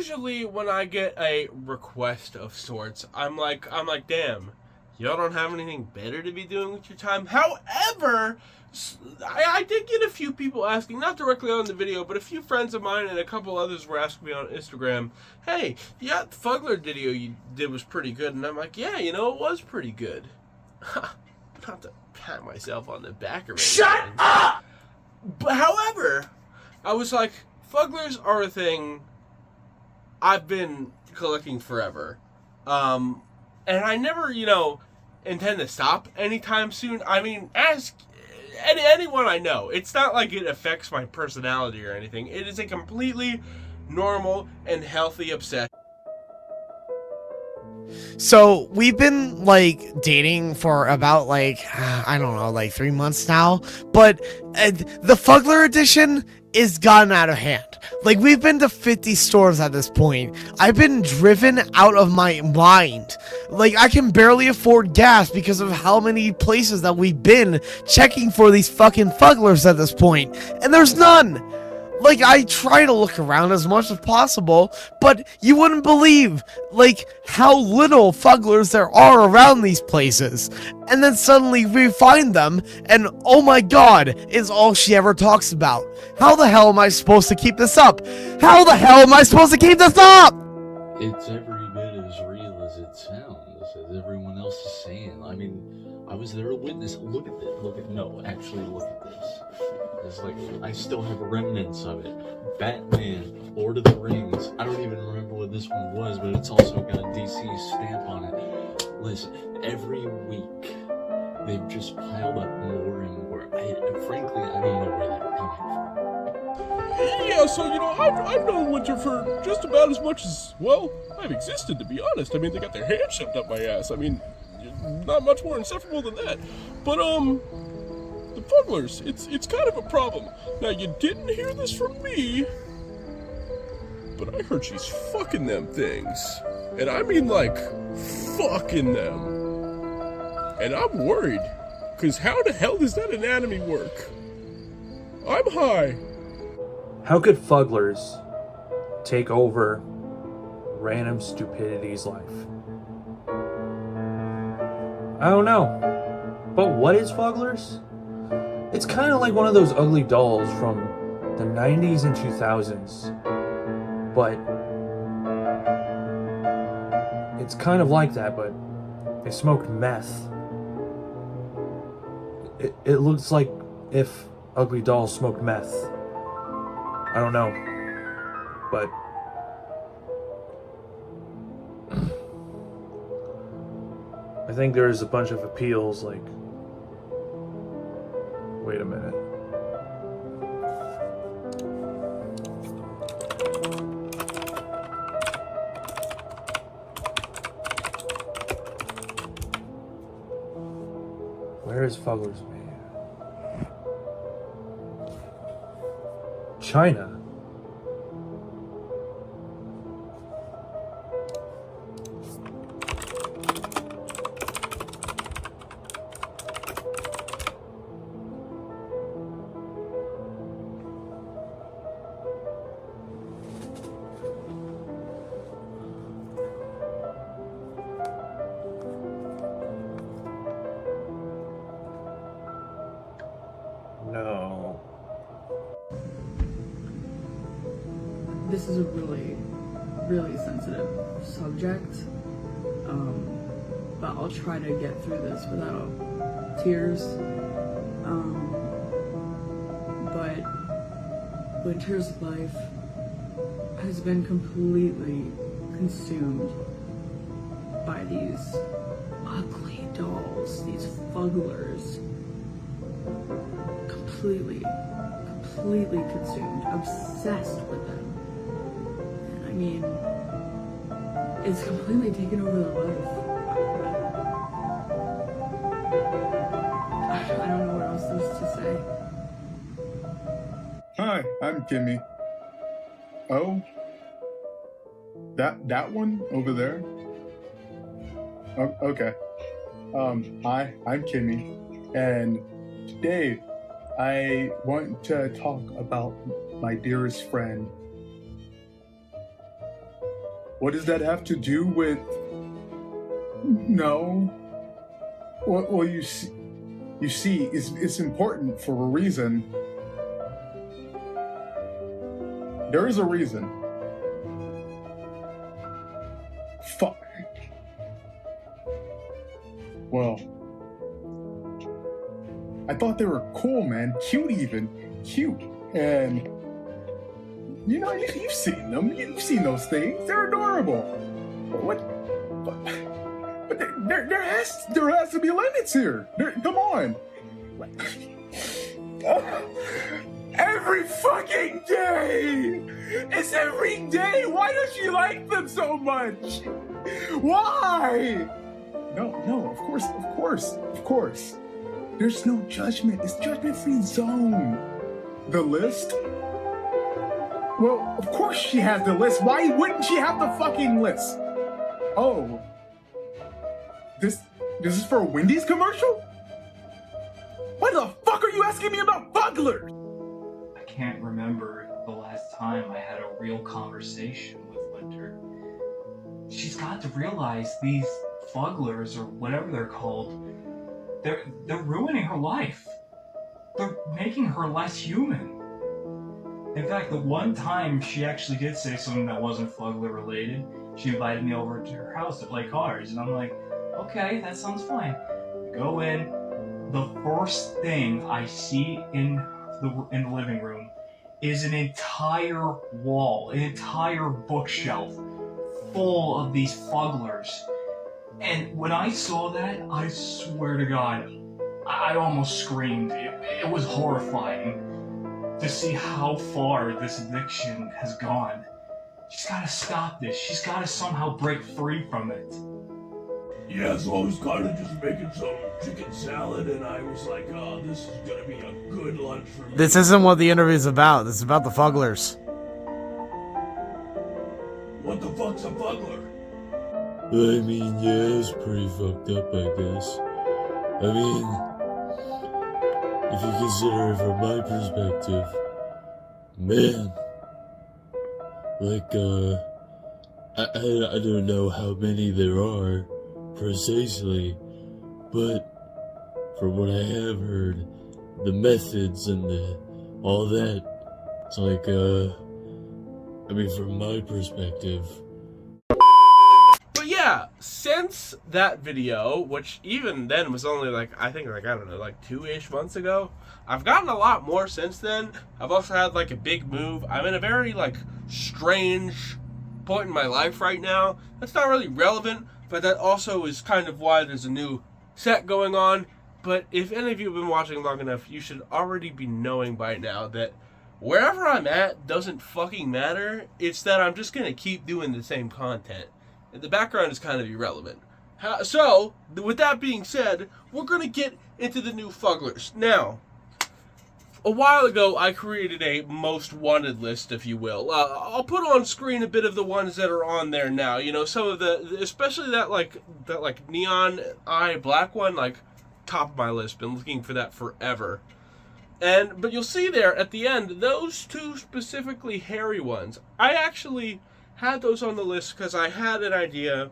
usually when I get a request of sorts, I'm like, damn, y'all don't have anything better to be doing with your time. However, I did get a few people asking, not directly on the video, but a few friends of mine and a couple others were asking me on Instagram, hey, yeah, the Fuggler video you did was pretty good. And I'm like, yeah, you know, it was pretty good. Not to pat myself on the back or anything. Shut up! But however, I was like, Fugglers are a thing I've been collecting forever. And I never, intend to stop anytime soon. I mean, ask anyone I know. It's not like it affects my personality or anything. It is a completely normal and healthy obsession. So we've been dating for about I don't know, 3 months now, but the Fuggler edition is gotten out of hand. We've been to 50 stores at this point. I've been driven out of my mind. I can barely afford gas because of how many places that we've been checking for these fucking Fugglers at this point, and there's none. I try to look around as much as possible, but you wouldn't believe, how little Fugglers there are around these places. And then suddenly we find them, and oh my god, is all she ever talks about. How the hell am I supposed to keep this up? How the hell am I supposed to keep this up? It's every bit as real as it sounds, as everyone else is saying. I mean, I was there to witness. Look at this. No, actually look at this. It's I still have remnants of it. Batman, Lord of the Rings. I don't even remember what this one was, but it's also got a DC stamp on it. Listen, every week, they've just piled up more and more. Frankly, I don't know where they're coming from. Yeah, so, I've known Winter for just about as much as, well, I've existed, to be honest. I mean, they got their hands shoved up my ass. I mean, not much more insufferable than that. But, the Fugglers, it's kind of a problem. Now, you didn't hear this from me, but I heard she's fucking them things. And I mean, fucking them. And I'm worried, because how the hell does that anatomy work? I'm high. How could Fugglers take over random stupidity's life? I don't know. But what is Fugglers? It's kind of like one of those ugly dolls from the 90s and 2000s. But it's kind of like that, but they smoked meth. It looks like if ugly dolls smoked meth. I don't know. But I think there's a bunch of appeals wait a minute. Where is Fugglers made? China. No. This is a really, really sensitive subject, but I'll try to get through this without tears. But Winter's life has been completely consumed by these ugly dolls, these Fugglers. Completely consumed, obsessed with them. And I mean, it's completely taken over their life. I don't know what else there's to say. Hi, I'm Kimmy. Oh, that one over there? Oh, okay. Hi, I'm Kimmy, and today I want to talk about my dearest friend. What does that have to do with... No. Well, you see, it's important for a reason. There is a reason. Fuck. Well, I thought they were cool, man. Cute even. Cute. And, you know, you've seen them. You've seen those things. They're adorable. But there has to be limits here. Come on. Every fucking day! It's every day! Why does she like them so much? Why? No, of course. There's no judgment. It's judgment-free zone. The list? Well, of course she has the list. Why wouldn't she have the fucking list? Oh. This is for a Wendy's commercial? Why the fuck are you asking me about Fugglers? I can't remember the last time I had a real conversation with Winter. She's got to realize these Fugglers, or whatever they're called, they're ruining her life. They're making her less human. In fact, the one time she actually did say something that wasn't Fuggler related, she invited me over to her house to play cards, and I'm like, okay, that sounds fine. Go in. The first thing I see in the living room is an entire wall, an entire bookshelf full of these Fugglers. And when I saw that, I swear to God, I almost screamed. It was horrifying to see how far this addiction has gone. She's got to stop this. She's got to somehow break free from it. Yeah, so I was kind of just making some chicken salad, and I was like, oh, this is going to be a good lunch for me. This isn't what the interview's about. This is about the Fugglers. What the fuck's a Fuggler? I mean, yeah, it's pretty fucked up, I guess. I mean, if you consider it from my perspective, man, like, I don't know how many there are, precisely, but from what I have heard, the methods and all that, it's like, I mean, from my perspective. But yeah, since that video, which even then was only like, I think like, I don't know, like 2-ish months ago, I've gotten a lot more since then. I've also had like a big move. I'm in a very like strange point in my life right now. That's not really relevant, but that also is kind of why there's a new set going on. But if any of you have been watching long enough, you should already be knowing by now that wherever I'm at doesn't fucking matter. It's that I'm just going to keep doing the same content. The background is kind of irrelevant. So, with that being said, we're going to get into the new Fugglers. Now, a while ago, I created a most wanted list, if you will. I'll put on screen a bit of the ones that are on there now. You know, some of the, especially that neon eye black one, like top of my list. Been looking for that forever. But you'll see there at the end, those two specifically hairy ones. I actually had those on the list because I had an idea.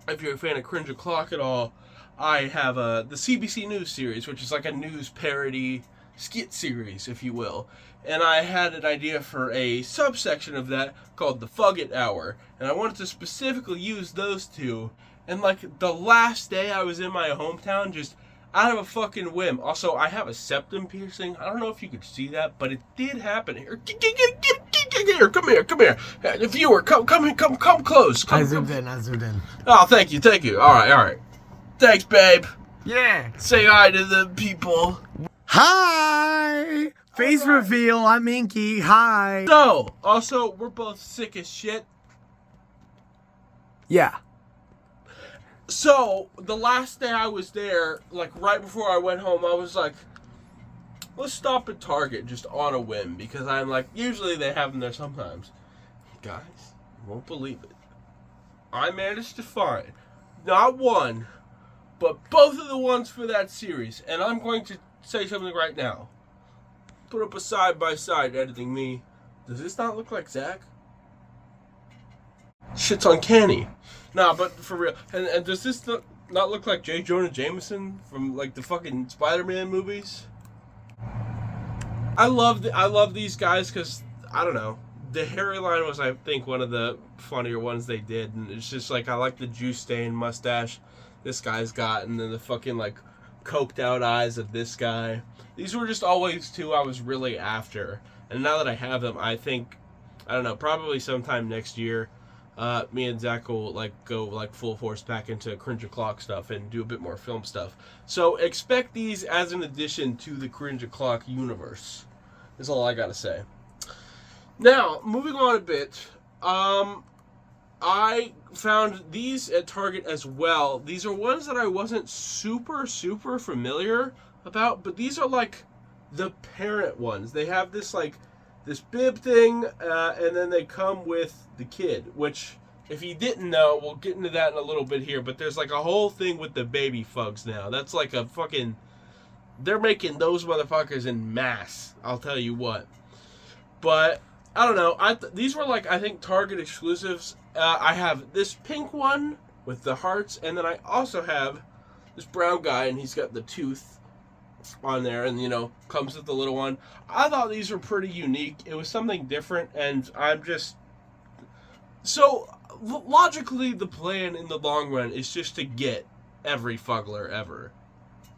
If you're a fan of Cringe O'Clock at all, I have the CBC News series, which is like a news parody skit series, if you will. And I had an idea for a subsection of that called the Fugget Hour. And I wanted to specifically use those two. And like the last day I was in my hometown, just out of a fucking whim. Also, I have a septum piercing. I don't know if you could see that, but it did happen here. Here, come here. The viewer, come close. I zoomed in. Oh, thank you. All right. Thanks, babe. Yeah. Say hi to the people. Hi! Face reveal, I'm Inky. Hi. So, also, we're both sick as shit. Yeah. So, the last day I was there, like right before I went home, I was like, let's stop at Target just on a whim, because I'm like, usually they have them there sometimes. Guys, you won't believe it. I managed to find not one, but both of the ones for that series. And I'm going to say something right now. Put up a side by side editing me. Does this not look like Zach? Shit's uncanny. Nah, but for real. And does this not look like J. Jonah Jameson from like the fucking Spider-Man movies? I love these guys because I don't know. The Harry line was, I think, one of the funnier ones they did, and it's just like I like the juice stained mustache this guy's got, and then the fucking like coked out eyes of this guy. These were just always two I was really after, and now that I have them, I think, I don't know, probably sometime next year, me and Zach will like go like full force back into Cringe O'Clock stuff and do a bit more film stuff. So expect these as an addition to the Cringe O'Clock universe. Is all I gotta say. Now, moving on a bit, I found these at Target as well. These are ones that I wasn't super familiar about, but these are like the parent ones. They have this like this bib thing, and then they come with the kid, which if you didn't know, we'll get into that in a little bit here, but there's like a whole thing with the baby Fugs now. That's like a fucking, they're making those motherfuckers in mass, I'll tell you what. But I don't know. These were like, I think, Target exclusives. I have this pink one with the hearts, and then I also have this brown guy, and he's got the tooth on there, and, you know, comes with the little one. I thought these were pretty unique. It was something different, and I'm just... So, logically, the plan in the long run is just to get every Fuggler ever.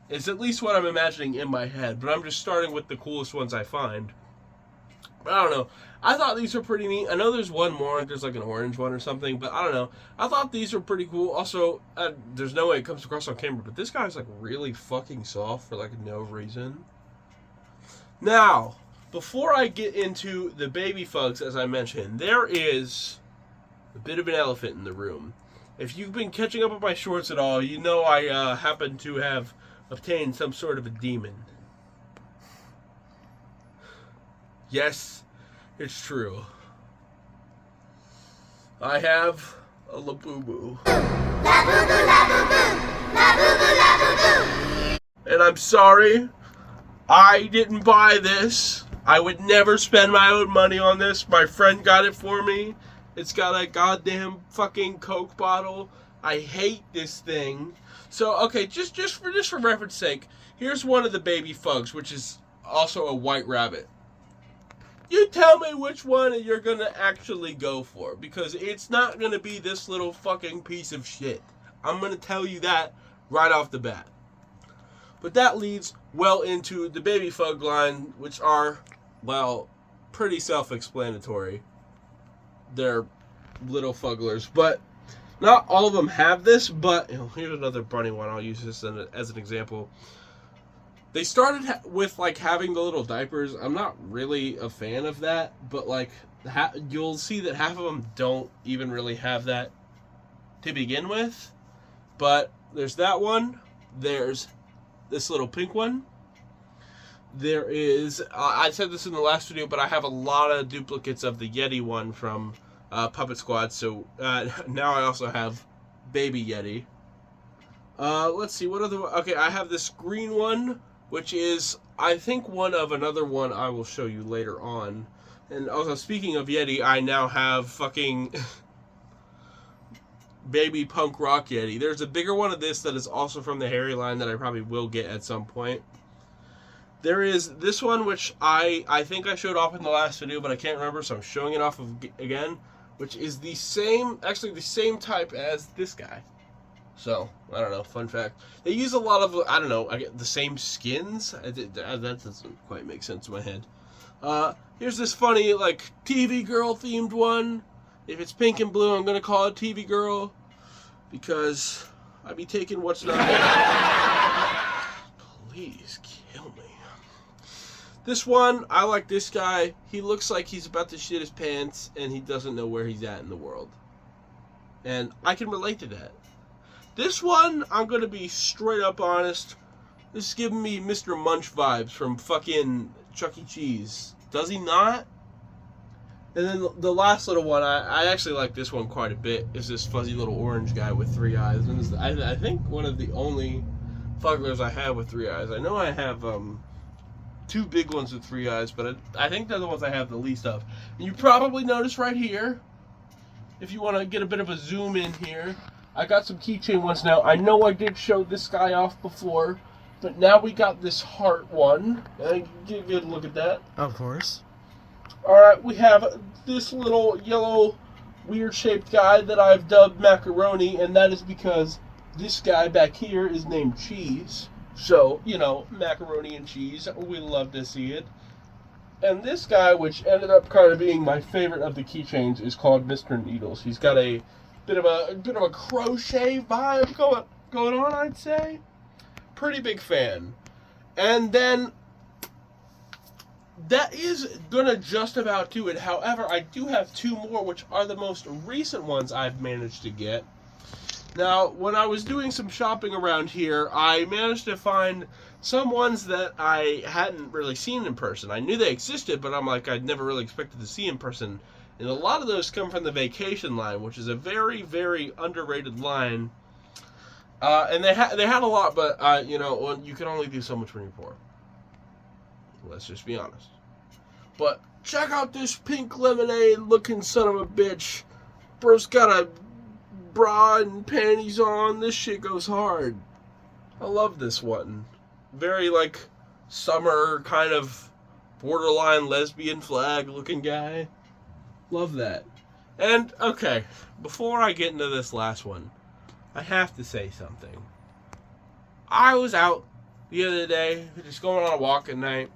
It's at least what I'm imagining in my head, but I'm just starting with the coolest ones I find. But I don't know. I thought these were pretty neat. I know there's one more. There's like an orange one or something. But I don't know. I thought these were pretty cool. Also, there's no way it comes across on camera. But this guy's like really fucking soft for like no reason. Now, before I get into the baby Fugs, as I mentioned, there is a bit of an elephant in the room. If you've been catching up with my shorts at all, you know I happen to have obtained some sort of a demon. Yes, it's true. I have a Labubu. Labubu, Labubu, Labubu, Labubu. And I'm sorry, I didn't buy this. I would never spend my own money on this. My friend got it for me. It's got a goddamn fucking Coke bottle. I hate this thing. So, okay, just for reference sake, here's one of the baby Fugs, which is also a white rabbit. You tell me which one you're going to actually go for, because it's not going to be this little fucking piece of shit. I'm going to tell you that right off the bat. But that leads well into the baby Fug line, which are, well, pretty self-explanatory. They're little Fugglers, but not all of them have this, but you know, here's another bunny one. I'll use this as an example. They started with like having the little diapers. I'm not really a fan of that, but like you'll see that half of them don't even really have that to begin with. But there's that one. There's this little pink one. There is, I said this in the last video, but I have a lot of duplicates of the Yeti one from Puppet Squad. So now I also have Baby Yeti. Let's see, what other, okay, I have this green one, which is, I think, one of another one I will show you later on. And also, speaking of Yeti, I now have fucking Baby Punk Rock Yeti. There's a bigger one of this that is also from the Harry line that I probably will get at some point. There is this one, which I think I showed off in the last video, but I can't remember, so I'm showing it off again, which is the same, actually the same type as this guy. So, I don't know, fun fact. They use a lot of, I don't know, the same skins? That doesn't quite make sense in my head. Here's this funny, like, TV girl themed one. If it's pink and blue, I'm going to call it TV girl, because I be taking what's not. Please kill me. This one, I like this guy. He looks like he's about to shit his pants, and he doesn't know where he's at in the world. And I can relate to that. This one, I'm going to be straight up honest. This is giving me Mr. Munch vibes from fucking Chuck E. Cheese. Does he not? And then the last little one, I actually like this one quite a bit, is this fuzzy little orange guy with 3 eyes. And I think one of the only Fugglers I have with 3 eyes. I know I have 2 big ones with 3 eyes, but I think they're the ones I have the least of. And you probably notice right here, if you want to get a bit of a zoom in here, I got some keychain ones now. I know I did show this guy off before, but now we got this heart one. Get a good look at that. Of course. Alright, we have this little yellow weird shaped guy that I've dubbed Macaroni, and that is because this guy back here is named Cheese. So, you know, macaroni and cheese, we love to see it. And this guy, which ended up kind of being my favorite of the keychains, is called Mr. Needles. He's got a bit of a crochet vibe going on, I'd say. Pretty big fan. And then that is gonna just about do it. However, I do have two more, which are the most recent ones I've managed to get. Now, when I was doing some shopping around here, I managed to find some ones that I hadn't really seen in person. I knew they existed, but I'm like, I'd never really expected to see in person. And a lot of those come from the Vacation line, which is a very, very underrated line. And they had a lot, but, you know, you can only do so much when you're poor. Let's just be honest. But check out this pink lemonade looking son of a bitch. Bro's got a bra and panties on. This shit goes hard. I love this one. Very like summer kind of borderline lesbian flag looking guy. Love that. And okay, before I get into this last one, I have to say something. I was out the other day, just going on a walk at night.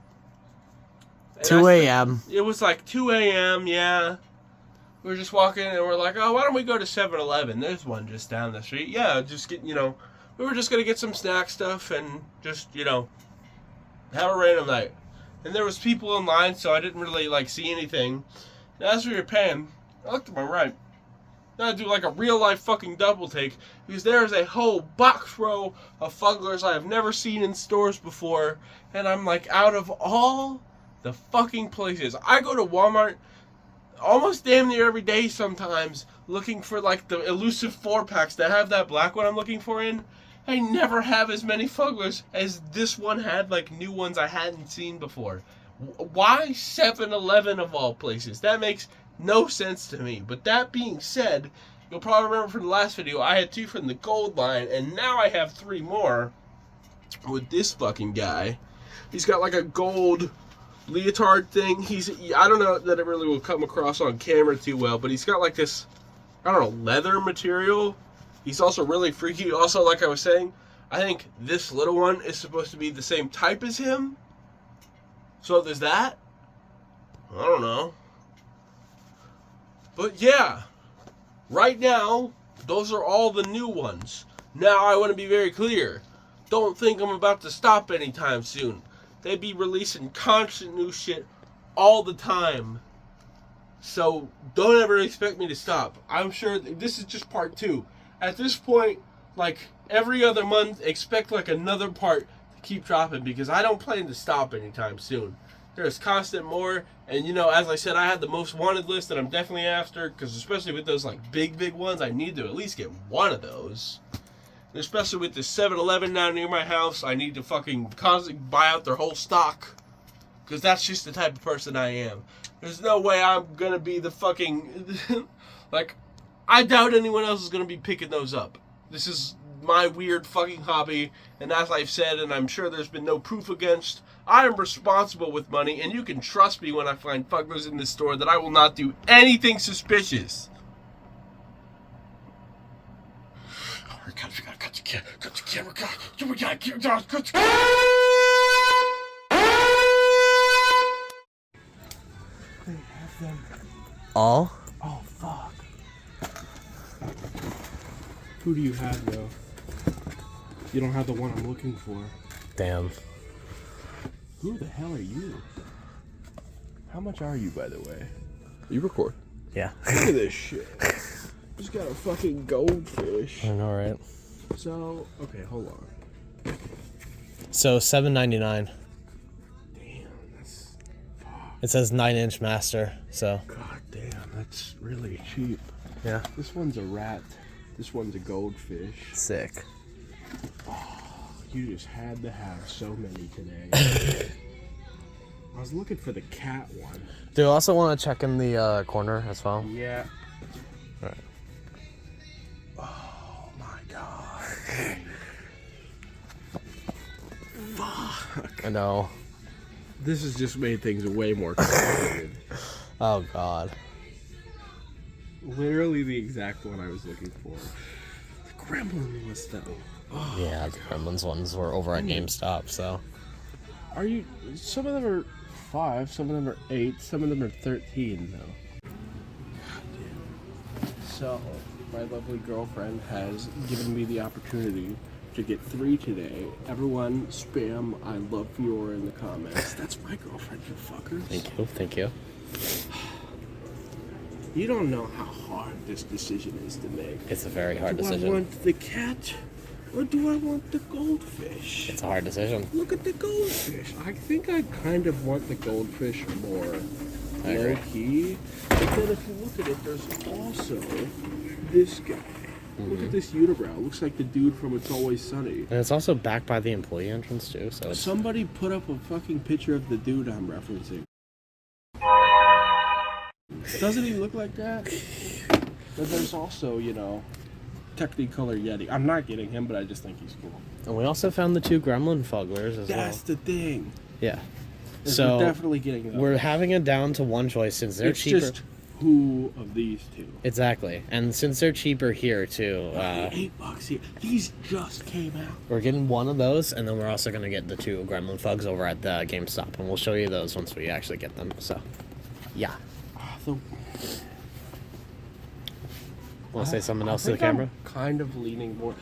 2 a.m. It was like 2 a.m., yeah. We were just walking and we're like, oh, why don't we go to 7-Eleven? There's one just down the street. Yeah, just get, you know, we were just going to get some snack stuff and just, you know, have a random night. And there was people in line, so I didn't really, like, see anything. And as we were paying, I looked to my right. Then I do, like, a real-life fucking double take, because there is a whole box row of Fugglers I have never seen in stores before. And I'm like, out of all the fucking places, I go to Walmart almost damn near every day sometimes, looking for like the elusive 4-packs that have that black one I'm looking for in. I never have as many Fugglers as this one had, like new ones I hadn't seen before. Why 7-Eleven of all places? That makes no sense to me. But that being said, you'll probably remember from the last video, I had 2 from the gold line, and now I have 3 more with this fucking guy. He's got like a gold leotard thing. I don't know that it really will come across on camera too well, but he's got like this, I don't know, leather material. He's also really freaky. Also, like I was saying, I think this little one is supposed to be the same type as him. So there's that. I don't know. But yeah, right now, those are all the new ones. Now I want to be very clear. Don't think I'm about to stop anytime soon. They be releasing constant new shit all the time. So don't ever expect me to stop. I'm sure this is just part 2. At this point, like every other month, expect like another part to keep dropping, because I don't plan to stop anytime soon. There's constant more, and you know, as I said, I had the most wanted list that I'm definitely after, because especially with those like big ones, I need to at least get one of those. And especially with the 7-Eleven down near my house, I need to fucking constantly buy out their whole stock. Because that's just the type of person I am. There's no way I'm going to be the fucking... like, I doubt anyone else is going to be picking those up. This is my weird fucking hobby. And as I've said, and I'm sure there's been no proof against, I am responsible with money. And you can trust me when I find Fugglers in this store that I will not do anything suspicious. Cut the camera, cut the camera. They have them. All? Oh, fuck. Who do you have, though? You don't have the one I'm looking for. Damn. Who the hell are you? How much are you, by the way? You record. Yeah. Look at this shit. Just got a fucking goldfish. I know, right? So, okay, hold on. So $7.99. Damn, that's... Fuck. It says 9-inch master, so. God damn, that's really cheap. Yeah. This one's a rat. This one's a goldfish. Sick. Oh, you just had to have so many today. I was looking for the cat one. Do you also want to check in the corner as well? Yeah. Right. Oh my god. Fuck. I know. This has just made things way more complicated. Oh god. Literally the exact one I was looking for. The Gremlin was though. Oh, Yeah, the Gremlins ones were over at GameStop, so. Are you? Some of them are 5, some of them are 8, some of them are 13 though. So, my lovely girlfriend has given me the opportunity to get 3 today. Everyone spam I love Fiora in the comments. That's my girlfriend, you fuckers. Thank you, thank you. You don't know how hard this decision is to make. It's a very hard Do decision. I want the cat or do I want the goldfish? It's a hard decision. Look at the goldfish. I think I kind of want the goldfish more I agree. low key. But then if you look at it, there's also this guy. Look at this unibrow. Looks like the dude from It's Always Sunny. And it's also backed by the employee entrance too, so it's... Somebody put up a fucking picture of the dude I'm referencing. Doesn't he look like that? But there's also, you know, Technicolor Yeti. I'm not getting him, but I just think he's cool. And we also found the 2 Gremlin Fugglers as That's well. the thing. Yeah. Is So we're definitely getting it. we're having it down to one choice since they're it's cheaper. just who of these 2? Exactly. And since they're cheaper here too, $8 here. These just came out. we're getting one of those, and then we're also going to get the 2 Gremlin Fugs over at the GameStop, and we'll show you those once we actually get them. So, yeah. The, Want to say something else to the think I'm camera? kind of leaning more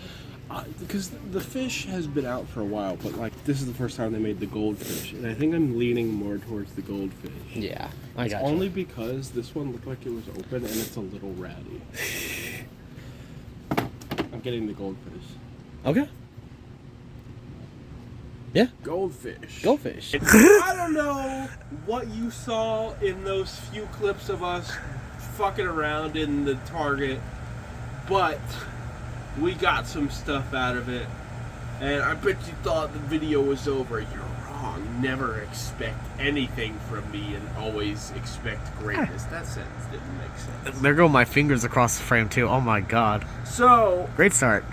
because the fish has been out for a while, but like this is the first time they made the goldfish, and I think I'm leaning more towards the goldfish. Yeah, I got Only because this one looked like it was open and it's a little ratty. I'm getting the goldfish. Okay. Yeah. Goldfish. Goldfish. I don't know what you saw in those few clips of us fucking around in the Target, but we got some stuff out of it, and I bet you thought the video was over. You're wrong. Never expect anything from me and always expect greatness. That sentence didn't make sense. There go my fingers across the frame too. Oh my god. So, Great start.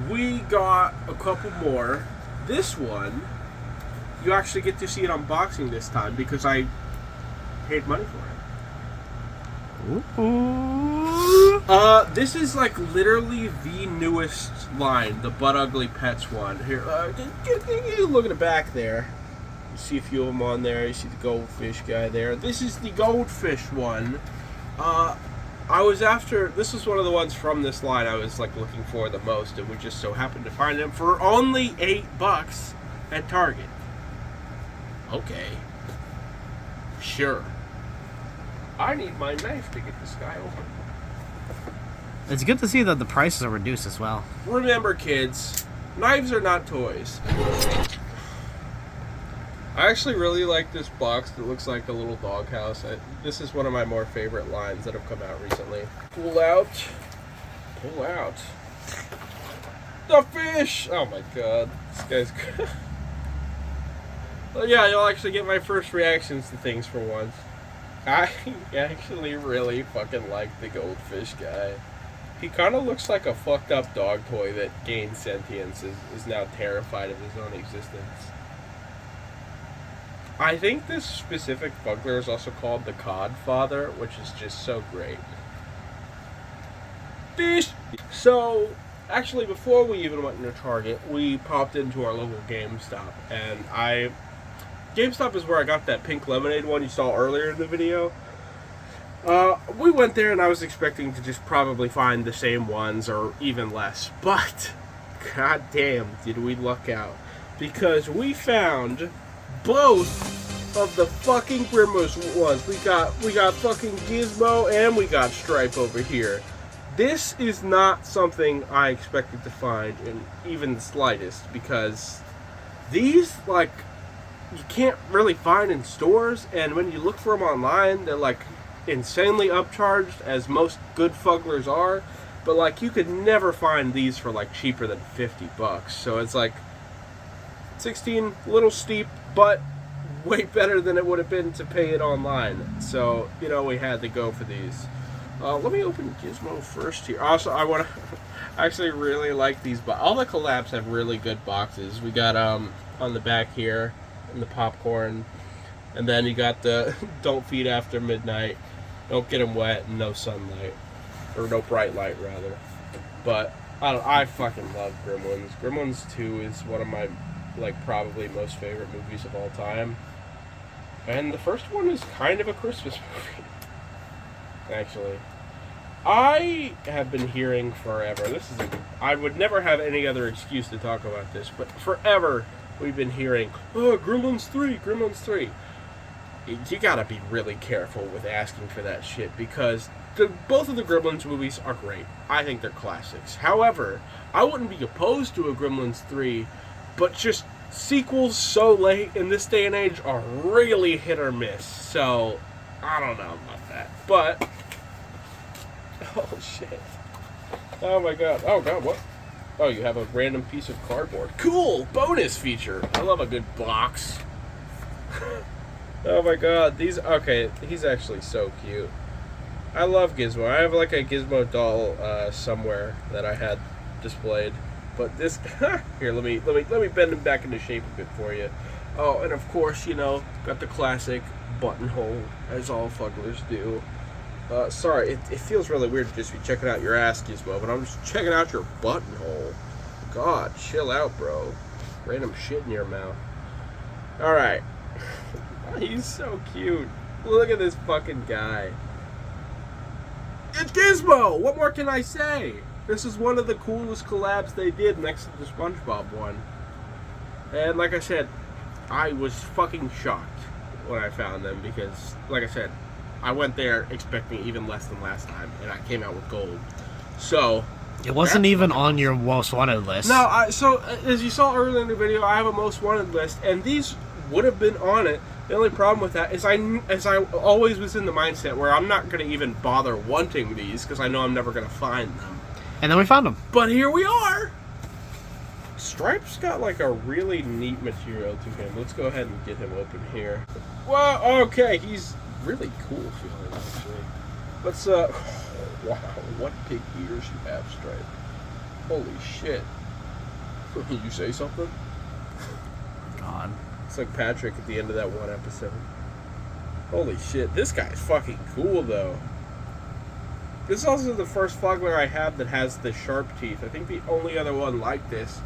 we got a couple more. This one, you actually get to see it unboxing this time because I paid money for it. This is like literally the newest line, the Butt Ugly Pets one. Here, you look at the back there. You see a few of them on there. You see the goldfish guy there. This is the goldfish one. This was one of the ones from this line I was like looking for the most, and we just so happened to find them for only $8 at Target. Okay. Sure. I need my knife to get this guy open. It's good to see that the prices are reduced as well. Remember, kids, knives are not toys. I actually really like this box that looks like a little doghouse. This is one of my more favorite lines that have come out recently. Pull out. Pull out. The fish! Oh my god. This guy's... Well, yeah, you'll actually get my first reactions to things for once. I actually really fucking like the goldfish guy. He kind of looks like a fucked up dog toy that gained sentience, is now terrified of his own existence. I think this specific Fuggler is also called the Codfather, which is just so great. Fish! So, actually, before we even went into Target, we popped into our local GameStop, and GameStop is where I got that pink lemonade one you saw earlier in the video. We went there and I was expecting to just probably find the same ones or even less, but goddamn did we luck out, because we found both of the fucking Grimos ones. We got fucking Gizmo and we got Stripe over here. This is not something I expected to find in even the slightest, because these, like, you can't really find in stores, and when you look for them online, they're like insanely upcharged, as most good Fugglers are, but like you could never find these for like cheaper than $50. So it's like 16, a little steep, but way better than it would have been to pay it online. So, you know, we had to go for these. Let me open Gizmo first here. Also, I want to I actually really like these. All the collabs have really good boxes. We got on the back here, and the popcorn, and then you got the don't feed after midnight, don't get them wet, and no sunlight, or no bright light rather. But I fucking love Gremlins. Gremlins 2 is one of my probably most favorite movies of all time, and the first one is kind of a Christmas movie. Actually, I have been hearing forever. I would never have any other excuse to talk about this, but forever we've been hearing, "Oh, Gremlins 3, Gremlins 3." You gotta be really careful with asking for that shit because both of the Gremlins movies are great. I think they're classics. However, I wouldn't be opposed to a Gremlins 3, but just sequels so late in this day and age are really hit or miss. So, I don't know about that. But, oh shit. Oh my god. Oh god, what? Oh, you have a random piece of cardboard. Cool! Bonus feature! I love a good box. Oh my god, okay, he's actually so cute. I love Gizmo. I have a Gizmo doll somewhere that I had displayed. But this, here, let me bend him back into shape a bit for you. Oh, and of course, got the classic buttonhole, as all Fugglers do. Sorry, it feels really weird to just be checking out your ass, Gizmo, but I'm just checking out your buttonhole. God, chill out, bro. Random shit in your mouth. Alright. He's so cute. Look at this fucking guy. It's Gizmo! What more can I say? This is one of the coolest collabs they did next to the SpongeBob one. And like I said, I was fucking shocked when I found them because, like I said, I went there expecting even less than last time, and I came out with gold. So... It wasn't even on your most wanted list. No, so as you saw earlier in the video, I have a most wanted list, and these would have been on it. The only problem with that is I always was in the mindset where I'm not going to even bother wanting these because I know I'm never going to find them. And then we found them. But here we are! Stripe's got a really neat material to him. Let's go ahead and get him open here. Well, okay, he's really cool feeling actually. Let's, wow, what big ears you have, Stripe. Holy shit. Can you say something? God. It's like Patrick at the end of that one episode. Holy shit, this guy's fucking cool though. This is also the first Fuggler I have that has the sharp teeth. I think the only other one like this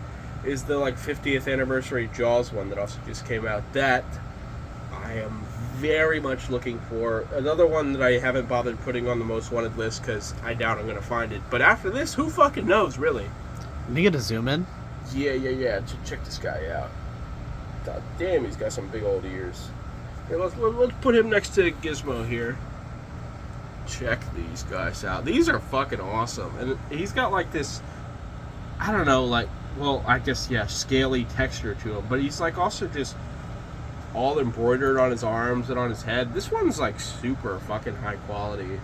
is the 50th anniversary Jaws one that also just came out. That I am very much looking for. Another one that I haven't bothered putting on the most wanted list because I doubt I'm going to find it. But after this, who fucking knows, really? Let me get a zoom in. Yeah. Check this guy out. God damn, he's got some big old ears. Here, let's put him next to Gizmo here. Check these guys out. These are fucking awesome. And he's got this, I don't know, well, I guess, yeah, scaly texture to him. But he's also just all embroidered on his arms and on his head. This one's super fucking high quality.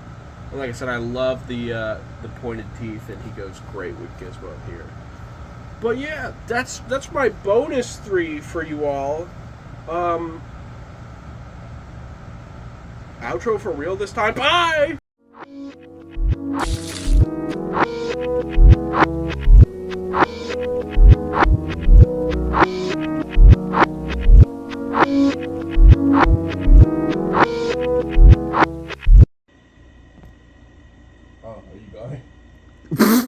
And like I said, I love the pointed teeth, and he goes great with Gizmo here. But yeah, that's my bonus 3 for you all. Outro for real this time. Bye! Oh, are you going?